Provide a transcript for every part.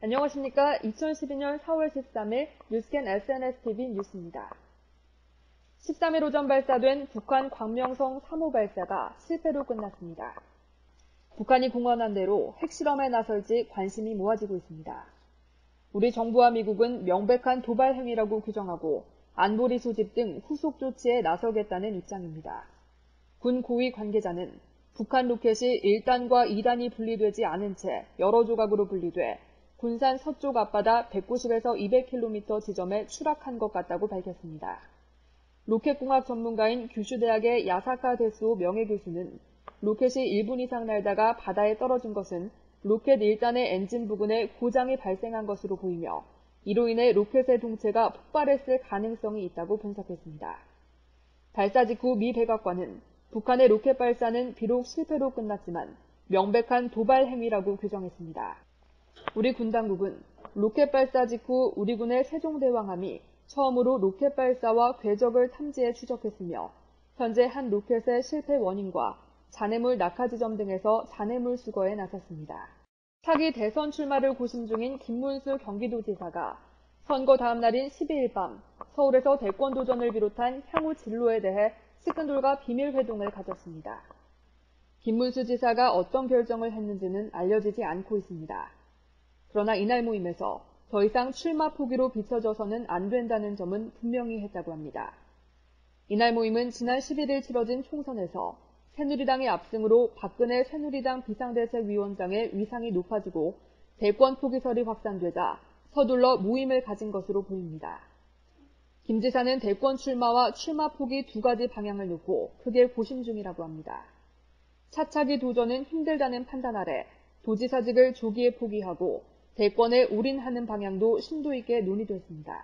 안녕하십니까. 2012년 4월 13일 뉴스캔 SNSTV 뉴스입니다. 13일 오전 발사된 북한 광명성 3호 발사가 실패로 끝났습니다. 북한이 공언한 대로 핵실험에 나설지 관심이 모아지고 있습니다. 우리 정부와 미국은 명백한 도발 행위라고 규정하고 안보리 소집 등 후속 조치에 나서겠다는 입장입니다. 군 고위 관계자는 북한 로켓이 1단과 2단이 분리되지 않은 채 여러 조각으로 분리돼 군산 서쪽 앞바다 190에서 200km 지점에 추락한 것 같다고 밝혔습니다. 로켓공학 전문가인 규슈대학의 야사카 데스오 명예교수는 로켓이 1분 이상 날다가 바다에 떨어진 것은 로켓 1단의 엔진 부근에 고장이 발생한 것으로 보이며 이로 인해 로켓의 동체가 폭발했을 가능성이 있다고 분석했습니다. 발사 직후 미 백악관은 북한의 로켓 발사는 비록 실패로 끝났지만 명백한 도발 행위라고 규정했습니다. 우리 군 당국은 로켓 발사 직후 우리 군의 세종대왕함이 처음으로 로켓 발사와 궤적을 탐지해 추적했으며 현재 한 로켓의 실패 원인과 잔해물 낙하 지점 등에서 잔해물 수거에 나섰습니다. 차기 대선 출마를 고심 중인 김문수 경기도지사가 선거 다음 날인 12일 밤 서울에서 대권 도전을 비롯한 향후 진로에 대해 측근들과 비밀 회동을 가졌습니다. 김문수 지사가 어떤 결정을 했는지는 알려지지 않고 있습니다. 그러나 이날 모임에서 더 이상 출마 포기로 비춰져서는 안 된다는 점은 분명히 했다고 합니다. 이날 모임은 지난 11일 치러진 총선에서 새누리당의 압승으로 박근혜 새누리당 비상대책위원장의 위상이 높아지고 대권 포기설이 확산되자 서둘러 모임을 가진 것으로 보입니다. 김 지사는 대권 출마와 출마 포기 두 가지 방향을 놓고 크게 고심 중이라고 합니다. 차차기 도전은 힘들다는 판단 아래 도지사직을 조기에 포기하고 대권에 올인하는 방향도 심도 있게 논의됐습니다.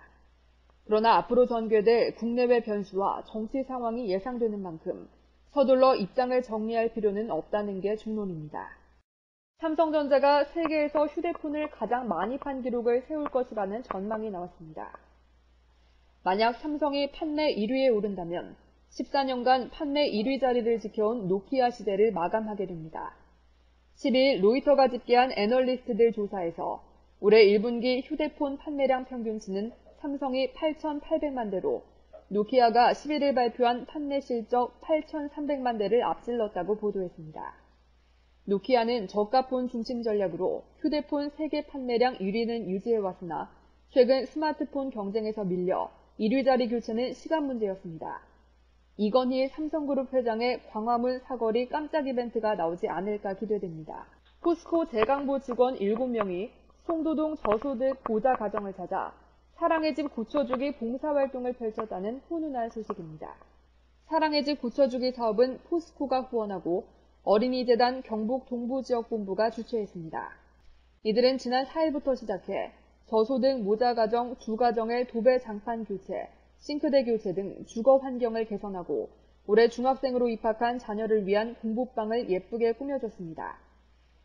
그러나 앞으로 전개될 국내외 변수와 정치 상황이 예상되는 만큼 서둘러 입장을 정리할 필요는 없다는 게 중론입니다. 삼성전자가 세계에서 휴대폰을 가장 많이 판 기록을 세울 것이라는 전망이 나왔습니다. 만약 삼성이 판매 1위에 오른다면 14년간 판매 1위 자리를 지켜온 노키아 시대를 마감하게 됩니다. 12일 로이터가 집계한 애널리스트들 조사에서 올해 1분기 휴대폰 판매량 평균치는 삼성이 8,800만 대로 노키아가 11일 발표한 판매 실적 8,300만 대를 앞질렀다고 보도했습니다. 노키아는 저가폰 중심 전략으로 휴대폰 세계 판매량 1위는 유지해왔으나 최근 스마트폰 경쟁에서 밀려 1위 자리 교체는 시간 문제였습니다. 이건희 삼성그룹 회장의 광화문 사거리 깜짝 이벤트가 나오지 않을까 기대됩니다. 포스코 제강부 직원 7명이 송도동 저소득 보자 가정을 찾아 사랑의 집 고쳐주기 봉사활동을 펼쳤다는 훈훈한 소식입니다. 사랑의 집 고쳐주기 사업은 포스코가 후원하고 어린이재단 경북 동부지역본부가 주최했습니다. 이들은 지난 4일부터 시작해 저소득 모자 가정 2가정의 도배 장판 교체, 싱크대 교체 등 주거 환경을 개선하고 올해 중학생으로 입학한 자녀를 위한 공부방을 예쁘게 꾸며줬습니다.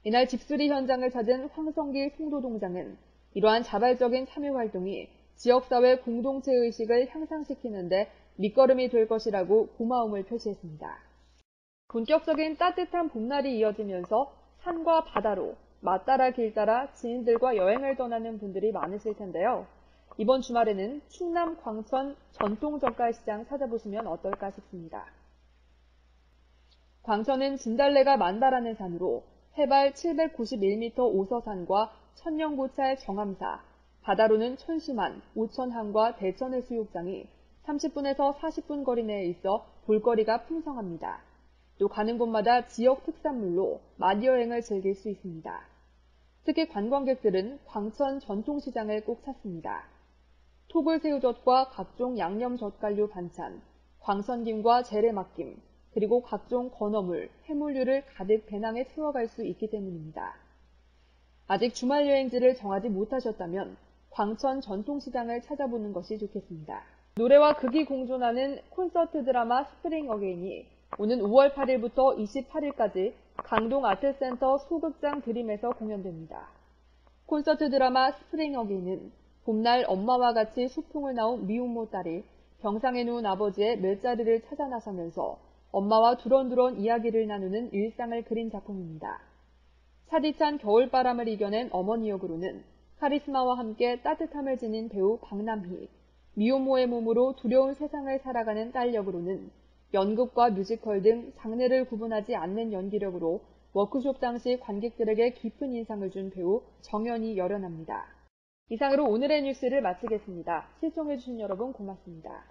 이날 집수리 현장을 찾은 황성기 송도동장은 이러한 자발적인 참여 활동이 지역사회 공동체 의식을 향상시키는 데 밑거름이 될 것이라고 고마움을 표시했습니다. 본격적인 따뜻한 봄날이 이어지면서 산과 바다로 맛 따라 길 따라 지인들과 여행을 떠나는 분들이 많으실 텐데요. 이번 주말에는 충남 광천 전통젓갈시장 찾아보시면 어떨까 싶습니다. 광천은 진달래가 만발하는 산으로 해발 791m 오서산과 천년고찰 정암사, 바다로는 천수만, 오천항과 대천해 수욕장이 30분에서 40분 거리 내에 있어 볼거리가 풍성합니다. 또 가는 곳마다 지역 특산물로 맛여행을 즐길 수 있습니다. 특히 관광객들은 광천 전통시장을 꼭 찾습니다. 토굴새우젓과 각종 양념젓갈류 반찬, 광선김과 재래막김, 그리고 각종 건어물, 해물류를 가득 배낭에 채워갈 수 있기 때문입니다. 아직 주말 여행지를 정하지 못하셨다면 광천 전통시장을 찾아보는 것이 좋겠습니다. 노래와 극이 공존하는 콘서트 드라마 스프링 어게인이 오는 5월 8일부터 28일까지 강동 아트센터 소극장 드림에서 공연됩니다. 콘서트 드라마 스프링 어게인은 봄날 엄마와 같이 소풍을 나온 미혼모 딸이 병상에 누운 아버지의 맷자리를 찾아 나서면서 엄마와 두런두런 이야기를 나누는 일상을 그린 작품입니다. 차디찬 겨울바람을 이겨낸 어머니 역으로는 카리스마와 함께 따뜻함을 지닌 배우 박남희, 미혼모의 몸으로 두려운 세상을 살아가는 딸 역으로는 연극과 뮤지컬 등 장르를 구분하지 않는 연기력으로 워크숍 당시 관객들에게 깊은 인상을 준 배우 정연이 열연합니다. 이상으로 오늘의 뉴스를 마치겠습니다. 시청해주신 여러분 고맙습니다.